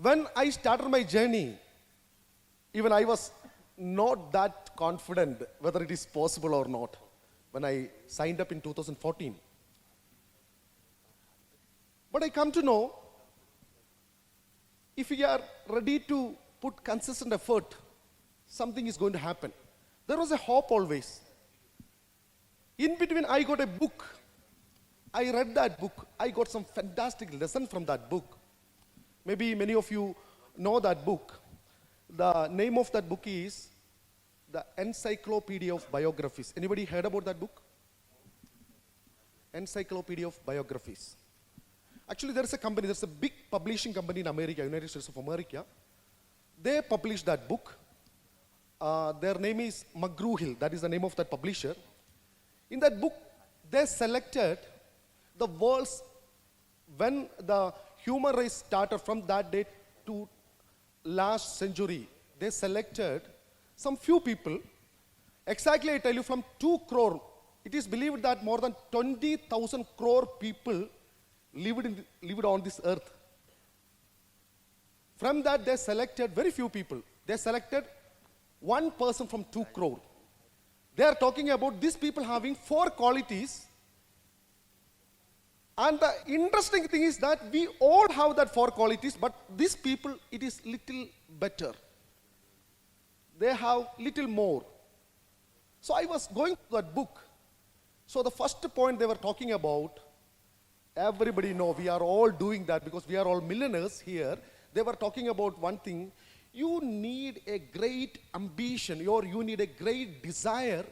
When I started my journey, even I was not that confident whether it is possible or not when I signed up in 2014. But I come to know, if we are ready to put consistent effort, something is going to happen. There was a hope always. In between, I got a book. I read that book. I got some fantastic lesson from that book. Maybe many of you know that book. The name of that book is the Encyclopedia of Biographies. Anybody heard about that book? Encyclopedia of Biographies. Actually, there is a company, there's a big publishing company in America, United States of America. They published that book. Their name is McGraw-Hill. That is the name of that publisher. In that book, they selected the world's, when the human race started from that day to last century, they selected some few people. Exactly, I tell you, from 2 crore, it is believed that more than 20,000 crore people lived on this earth. From that, they selected very few people. They selected one person from 2 crore. They are talking about these people having 4 qualities. And the interesting thing is that we all have that 4 qualities, but these people, it is little better. They have little more. So I was going to that book. So the first point they were talking about, everybody know we are all doing that because we are all millionaires here. They were talking about one thing. You need a great ambition, or you need a great desire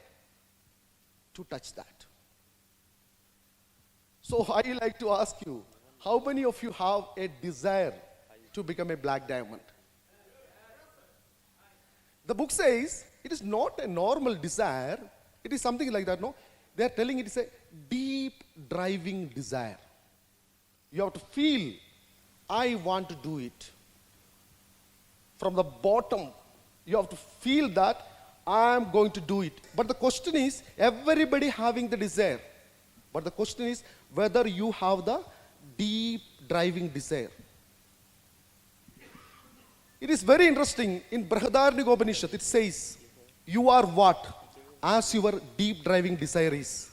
to touch that. So I like to ask you, how many of you have a desire to become a black diamond? The book says it is not a normal desire. It is something like that, no? They are telling it is a deep driving desire. You have to feel, I want to do it. From the bottom, you have to feel that I am going to do it. But the question is, everybody having the desire. But the question is whether you have the deep driving desire. It is very interesting. In Brihadaranyukopanishad, it says, you are what? As your deep driving desire is.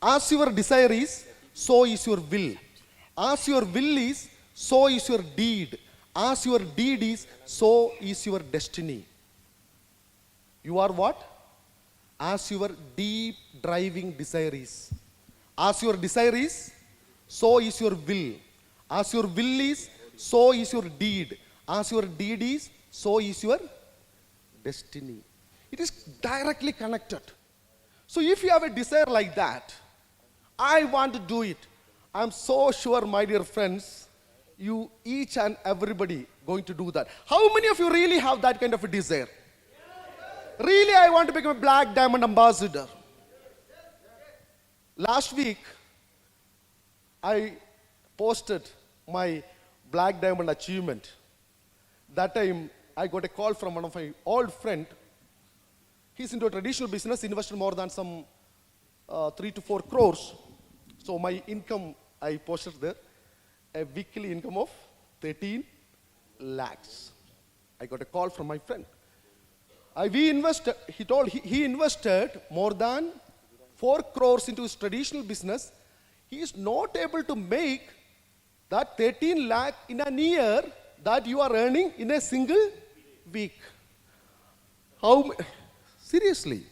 As your desire is, so is your will. As your will is, so is your deed. As your deed is, so is your destiny. You are what? As your deep driving desire is. As your desire is, so is your will. As your will is, so is your deed. As your deed is, so is your destiny. It is directly connected. So if you have a desire like that, I want to do it. I'm so sure, my dear friends, you each and everybody going to do that. How many of you really have that kind of a desire? Really, I want to become a black diamond ambassador. Last week, I posted my black diamond achievement. That time, I got a call from one of my old friend. He's into a traditional business, invested more than some 3 to 4 crores. So my income, I posted there, a weekly income of 13 lakhs. I got a call from my friend. He invested more than 4 crores into his traditional business. He is not able to make that 13 lakh in a year that you are earning in a single week. Seriously?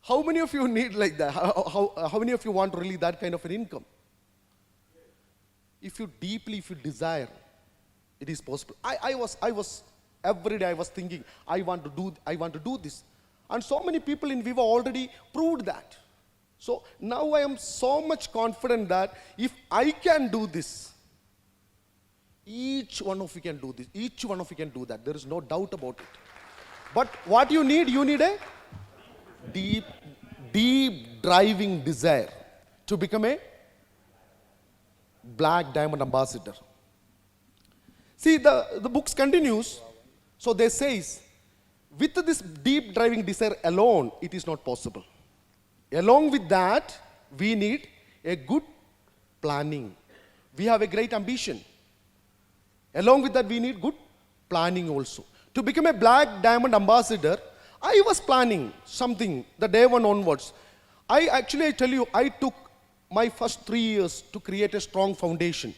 How many of you need like that? How many of you want really that kind of an income? If you desire, it is possible. I was every day I was thinking, I want to do this. And so many people in Viva already proved that. So now I am so much confident that if I can do this, each one of you can do this. Each one of you can do that. There is no doubt about it. But what you need a deep driving desire to become a black diamond ambassador. See, the books continues. So they says, with this deep driving desire alone, it is not possible. Along with that, we need a good planning. We have a great ambition. Along with that, we need good planning also. To become a Black Diamond ambassador, I was planning something the day one onwards. I tell you, I took my first 3 years to create a strong foundation.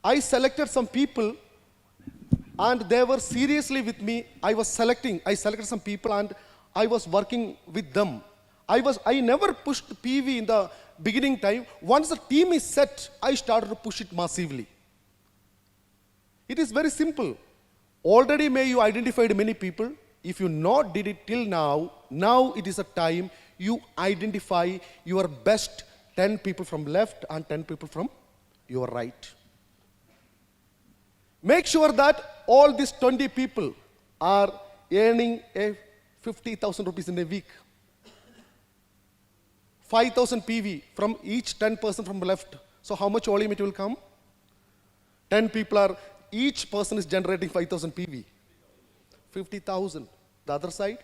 I selected some people and they were seriously with me. I selected some people and I was working with them. I never pushed PV in the beginning time. Once the team is set, I started to push it massively. It is very simple. Already may you identified many people. If you not did it till now it is a time you identify your best 10 people from left and 10 people from your right. Make sure that all these 20 people are earning a 50,000 rupees in a week. 5,000 PV from each 10% from left. So how much volume it will come? 10 people are, each person is generating 5,000 PV. 50,000. The other side.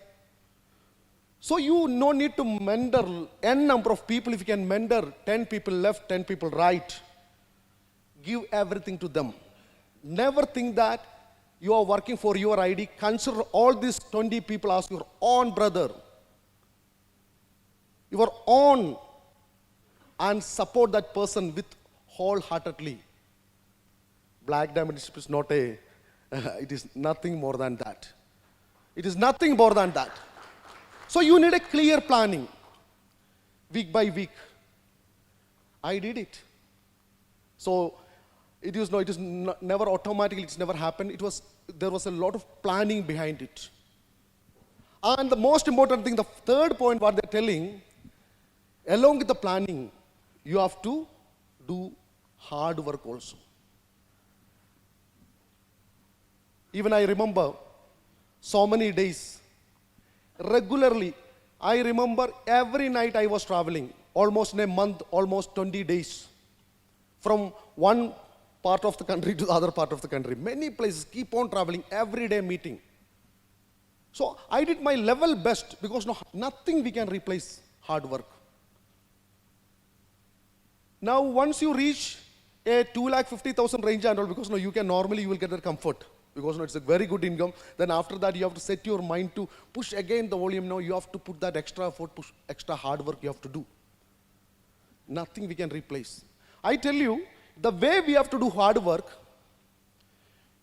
So you no need to mentor n number of people. If you can mentor 10 people left, 10 people right, give everything to them. Never think that you are working for your ID. Consider all these 20 people as your own brother, your own, and support that person with wholeheartedly. Black Diamond is not a, it is nothing more than that. It is nothing more than that. So you need a clear planning, week by week. I did it. So it is never automatically, it's never happened. There was a lot of planning behind it. And the most important thing, the third point what they're telling, along with the planning, you have to do hard work also. Even I remember so many days, regularly, I remember every night I was traveling, almost in a month, almost 20 days, from one part of the country to the other part of the country. Many places, keep on traveling, every day meeting. So I did my level best because nothing we can replace hard work. Now once you reach a 250,000 range and all, because you can normally, you will get that comfort. Because it's a very good income. Then after that, you have to set your mind to push again the volume. Now you have to put that extra effort, push extra hard work you have to do. Nothing we can replace. I tell you, the way we have to do hard work,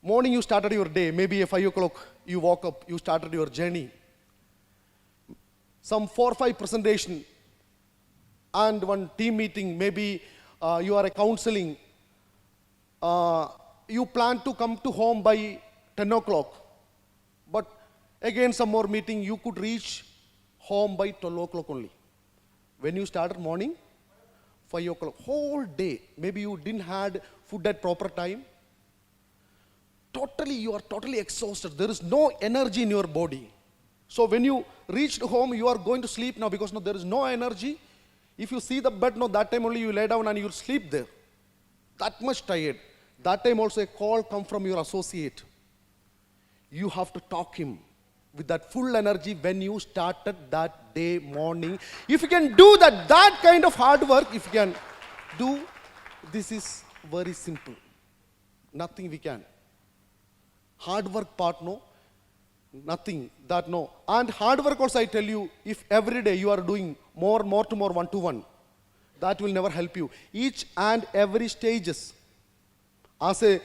morning you started your day, maybe at 5 o'clock, you woke up, you started your journey. Some 4 or 5 presentation and one team meeting, maybe you are a counseling. You plan to come to home by 10 o'clock. But again, some more meeting, you could reach home by 12 o'clock only. When you started morning, 5 o'clock, whole day. Maybe you didn't had food at proper time. You are totally exhausted. There is no energy in your body. So when you reached home, you are going to sleep now because there is no energy. If you see the bed, that time only you lay down and you will sleep there. That much tired. That time also a call come from your associate. You have to talk him with that full energy when you started that day morning. If you can do that kind of hard work, if you can do, this is very simple. Nothing we can. Hard work part, no. Nothing, that no. And hard work also I tell you, if every day you are doing more to more one-to-one, that will never help you. Each and every stages. As a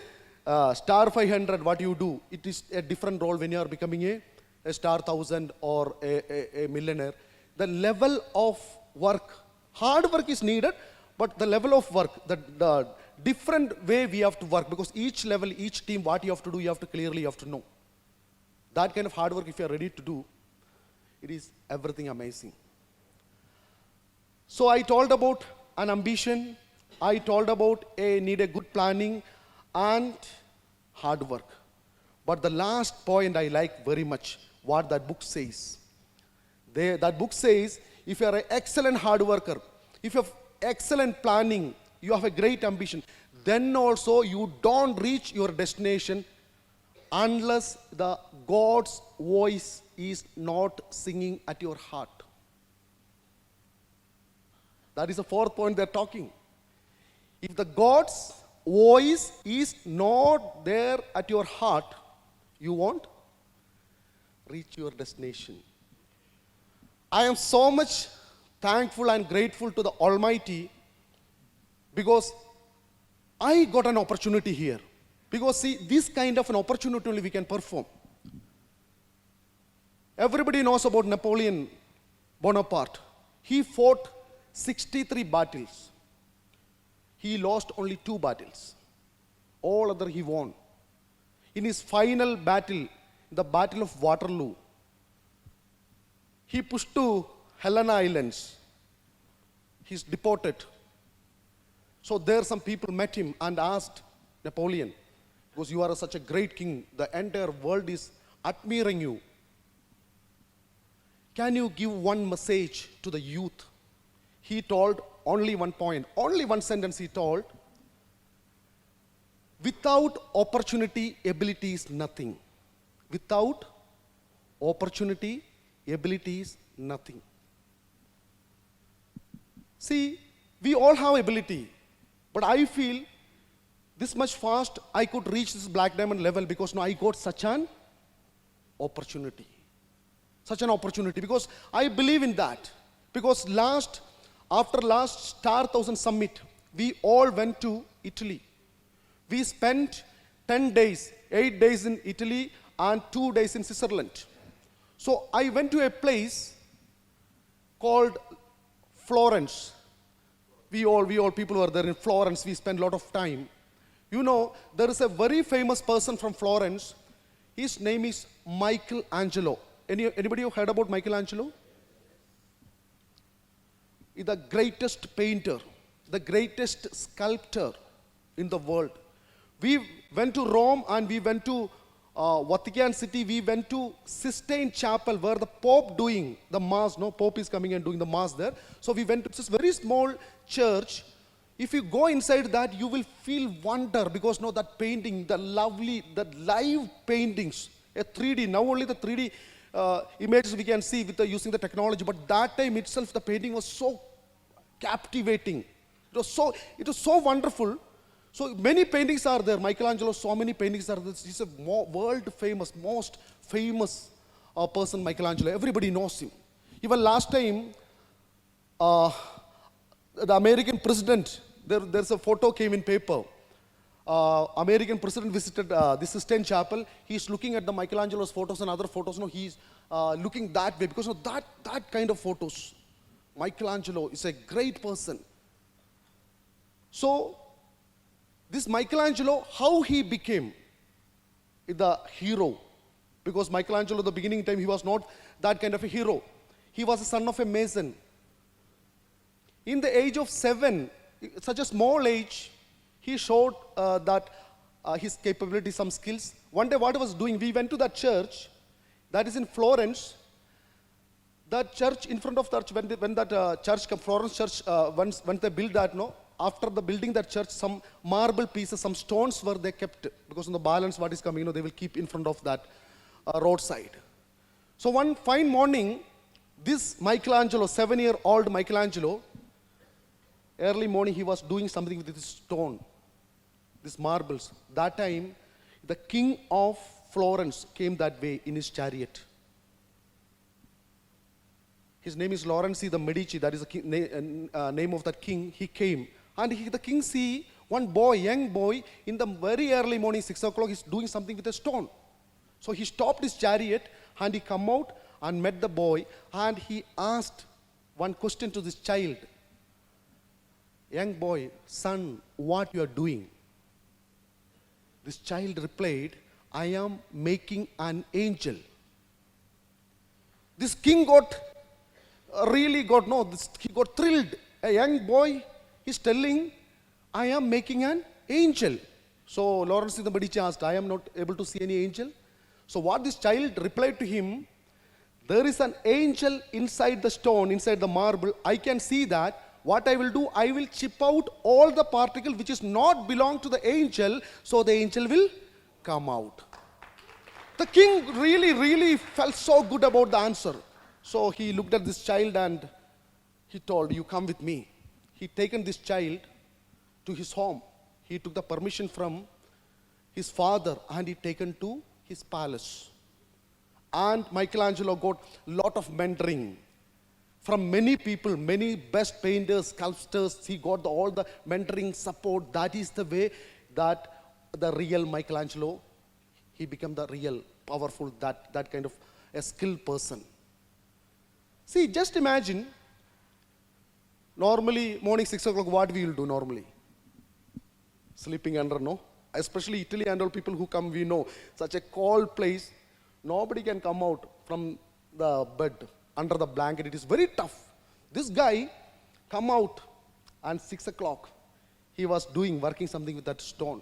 star 500, what you do, it is a different role when you are becoming a star 1000 or a millionaire. The level of work, hard work is needed, but the level of work, the different way we have to work, because each level, each team, what you have to do, you have to know. That kind of hard work, if you are ready to do, it is everything amazing. So I told about an ambition, I told about need a good planning, and hard work. But the last point I like very much, what that book says. That book says, if you are an excellent hard worker, if you have excellent planning, you have a great ambition, then also you don't reach your destination unless the God's voice is not singing at your heart. That is the fourth point they're talking. If the God's voice is not there at your heart, you won't reach your destination. I am so much thankful and grateful to the Almighty because I got an opportunity here. Because see, this kind of an opportunity only we can perform. Everybody knows about Napoleon Bonaparte. He fought 63 battles. He lost only 2 battles. All other he won. In his final battle, the Battle of Waterloo, he pushed to Helena Islands. He's deported. So there some people met him and asked Napoleon, because you are such a great king, the entire world is admiring you. Can you give one message to the youth? He told only one point, only one sentence he told. Without opportunity, ability is nothing. Without opportunity, ability is nothing. See, we all have ability, but I feel this much fast I could reach this black diamond level because now I got such an opportunity. Such an opportunity because I believe in that. Because after last Star 1000 Summit, we all went to Italy. We spent 10 days, 8 days in Italy and 2 days in Switzerland. So I went to a place called Florence. We all people were there in Florence. We spent a lot of time. You know, there is a very famous person from Florence. His name is Michelangelo. Anybody have heard about Michelangelo? He's the greatest painter, the greatest sculptor in the world. We went to Rome and we went to Vatican City. We went to Sistine Chapel where the Pope doing the Mass. No, Pope is coming and doing the Mass there. So we went to this very small church. If you go inside that, you will feel wonder because no, that painting, the lovely, the live paintings, a 3D. Now only the 3D images we can see with using the technology. But that time itself, the painting was so captivating. It was so wonderful. So many paintings are there. Michelangelo, so many paintings are there. He's a world famous, most famous person, Michelangelo. Everybody knows him. Even last time, the American president, there's a photo came in paper. American president visited the Sistine Chapel. He's looking at the Michelangelo's photos and other photos. No, he's looking that way because of that kind of photos. Michelangelo is a great person. So, this Michelangelo, how he became the hero? Because Michelangelo, at the beginning time, he was not that kind of a hero. He was a son of a mason. In the age of 7, such a small age, he showed that his capability, some skills. One day what he was doing, we went to that church, that is in Florence. That church, in front of that, when that church, Florence church, once they built that, no, after the building that church, some marble pieces, some stones were they kept, because on the balance what is coming, they will keep in front of that roadside. So one fine morning, this Michelangelo, 7-year-old Michelangelo, early morning he was doing something with this stone, these marbles. That time, the king of Florence came that way in his chariot. His name is Lorenzi the Medici, that is the name of that king. He came. And the king see one boy, young boy, in the very early morning, 6 o'clock, he's doing something with a stone. So he stopped his chariot and he come out and met the boy and he asked one question to this child. Young boy, son, what you are doing? This child replied, I am making an angel. This king he got thrilled. A young boy is telling, I am making an angel. So Lawrence the Medici asked, I am not able to see any angel. So what this child replied to him, there is an angel inside the stone, inside the marble. I can see that. What I will do, I will chip out all the particle which is not belong to the angel, so the angel will come out. The king really felt so good about the answer. So he looked at this child and he told, you come with me. He taken this child to his home. he took the permission from his father and he taken to his palace. And Michelangelo got a lot of mentoring from many people, many best painters, sculptors. He got all the mentoring support. That is the way that the real Michelangelo, he became the real powerful, that kind of a skilled person. See, just imagine, normally morning 6 o'clock, what we will do normally? Sleeping under, no? Especially Italy and all people who come, we know, such a cold place, nobody can come out from the bed, under the blanket. It is very tough. This guy come out and 6 o'clock, he was working something with that stone.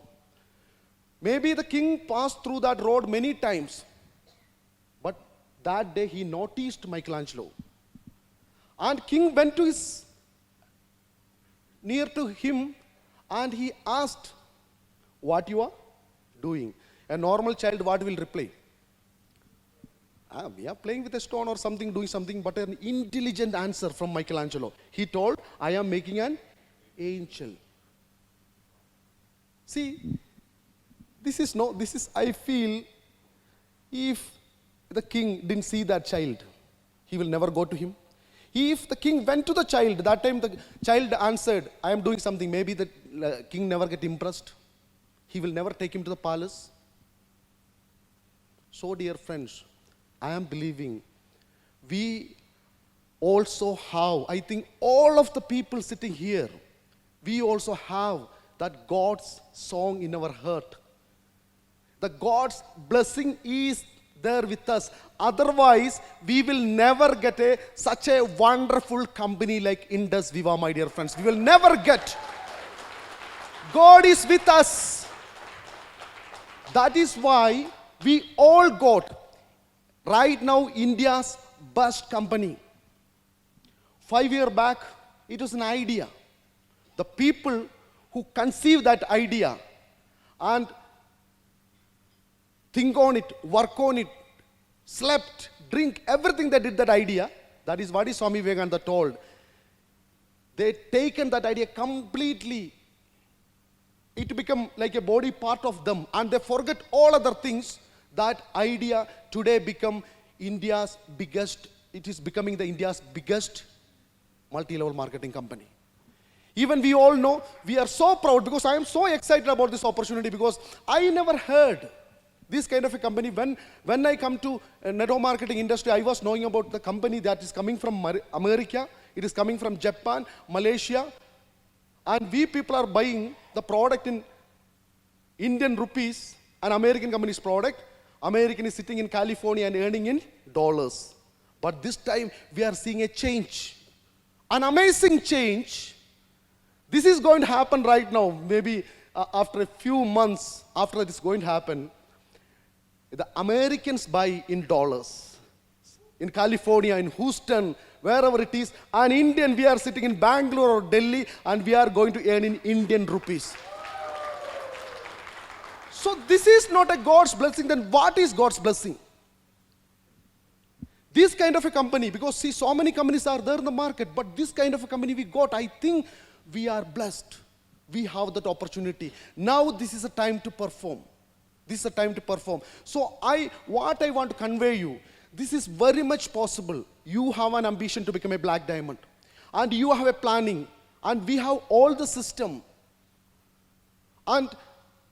Maybe the king passed through that road many times, but that day he noticed Michelangelo. And king went to near to him and he asked, what you are doing? A normal child, what will reply? We are playing with a stone or something, doing something, but an intelligent answer from Michelangelo. He told, I am making an angel. See, I feel, if the king didn't see that child, he will never go to him. If the king went to the child, that time the child answered, I am doing something, maybe the king never get impressed. He will never take him to the palace. So dear friends, I am believing we also have, I think all of the people sitting here, we also have that God's song in our heart. The God's blessing is there with us. Otherwise, we will never get such a wonderful company like Indus Viva, my dear friends. We will never get. God is with us. That is why we all got right now India's best company. 5 years back, it was an idea. The people who conceived that idea and think on it, work on it, slept, drink, everything they did that idea, that is what is Swami Vivekananda told. They taken that idea completely. It became like a body part of them and they forget all other things. That idea today become India's biggest, it is becoming the India's biggest multi-level marketing company. Even we all know, we are so proud because I am so excited about this opportunity because I never heard this kind of a company. When I come to network marketing industry, I was knowing about the company that is coming from America, it is coming from Japan, Malaysia, and we people are buying the product in Indian rupees, an American company's product. American is sitting in California and earning in dollars. But this time we are seeing a change, an amazing change. This is going to happen right now, maybe after a few months after this is going to happen. The Americans buy in dollars. In California, in Houston, wherever it is, an Indian, we are sitting in Bangalore or Delhi and we are going to earn in Indian rupees. So this is not a God's blessing, then what is God's blessing? This kind of a company, because see, so many companies are there in the market, but this kind of a company we got, I think we are blessed. We have that opportunity. Now this is a time to perform. This is a time to perform. So what I want to convey you, this is very much possible. You have an ambition to become a black diamond. And you have a planning. And we have all the system. And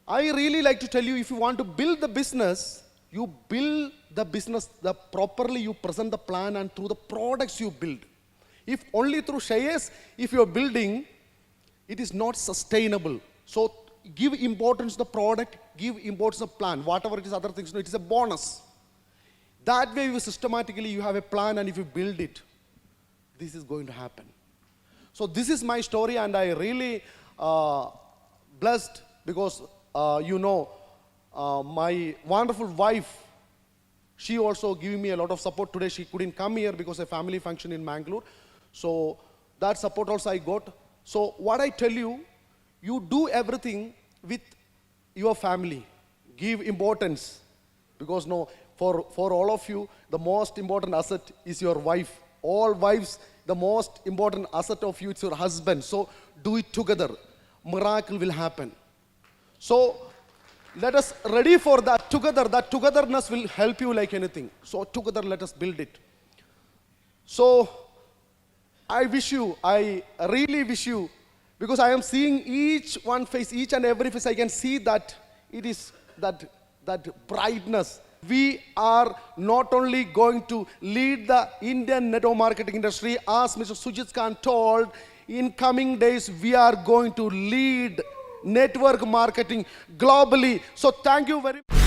I really like to tell you, if you want to build the business, you build the business properly, you present the plan and through the products you build. If only through shares, if you are building, it is not sustainable. So give importance to the product, give importance to the plan. Whatever it is, other things, no, it is a bonus. That way, you systematically, you have a plan and if you build it, this is going to happen. So this is my story and I really blessed because my wonderful wife, she also giving me a lot of support today. She couldn't come here because of a family function in Mangalore. So that support also I got. So what I tell you, you do everything with your family. Give importance. Because for all of you, the most important asset is your wife. All wives, the most important asset of you is your husband. So do it together. Miracle will happen. So let us ready for that together. That togetherness will help you like anything. So together let us build it. So I really wish you, because I am seeing each one face, each and every face, I can see that it is that brightness. We are not only going to lead the Indian network marketing industry, as Mr. Sujit Khan told, in coming days we are going to lead network marketing globally. So thank you very much.